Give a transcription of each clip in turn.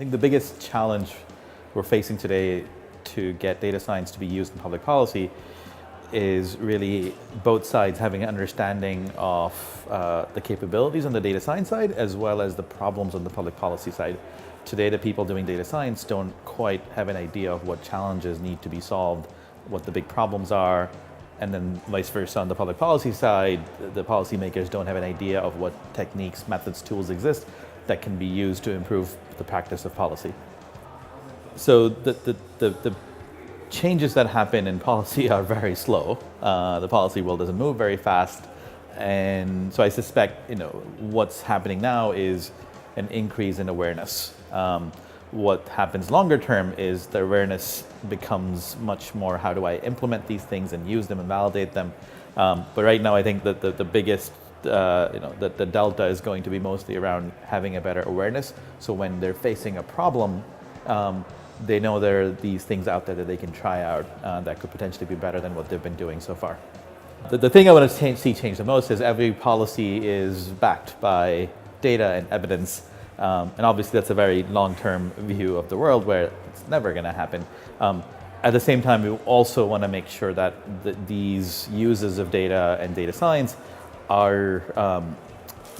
think the biggest challenge we're facing today to get data science to be used in public policy is really both sides having an understanding of the capabilities on the data science side as well as the problems on the public policy side. Today, the people doing data science don't quite have an idea of what challenges need to be solved, what the big problems are, and then vice versa on the public policy side, the policymakers don't have an idea of what techniques, methods, tools exist that can be used to improve the practice of policy. So the changes that happen in policy are very slow. The policy world doesn't move very fast, and so I suspect what's happening now is an increase in awareness. What happens longer term is the awareness becomes much more, how do I implement these things and use them and validate them? But right now I think that the biggest, the delta is going to be mostly around having a better awareness. So when they're facing a problem, they know there are these things out there that they can try out that could potentially be better than what they've been doing so far. The thing I want to see change the most is every policy is backed by data and evidence. And obviously that's a very long-term view of the world where it's never going to happen. At the same time, we also want to make sure that these uses of data and data science are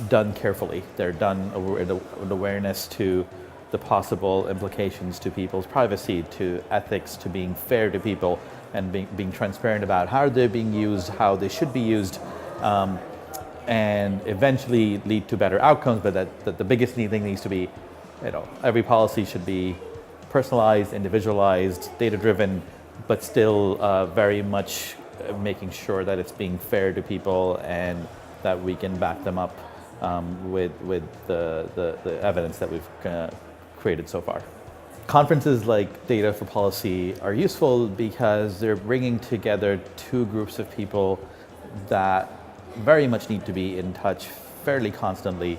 done carefully. They're done with awareness to the possible implications to people's privacy, to ethics, to being fair to people, and being transparent about how they're being used, how they should be used, and eventually lead to better outcomes. But that the biggest thing needs to be, every policy should be personalized, individualized, data-driven, but still very much making sure that it's being fair to people and that we can back them up with the evidence that we've created so far. Conferences like Data for Policy are useful because they're bringing together two groups of people that very much need to be in touch fairly constantly,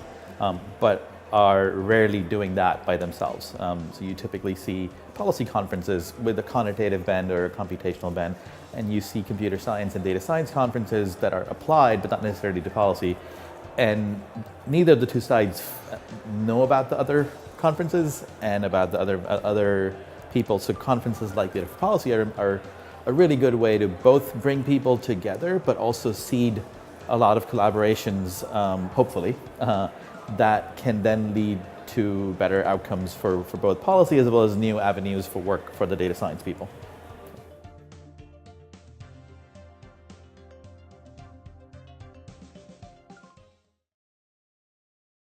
but are rarely doing that by themselves. So you typically see policy conferences with a quantitative bent or a computational bent, and you see computer science and data science conferences that are applied but not necessarily to policy. And neither of the two sides know about the other conferences and about the other people. So conferences like Data for Policy are a really good way to both bring people together, but also seed a lot of collaborations, hopefully, that can then lead to better outcomes for both policy as well as new avenues for work for the data science people.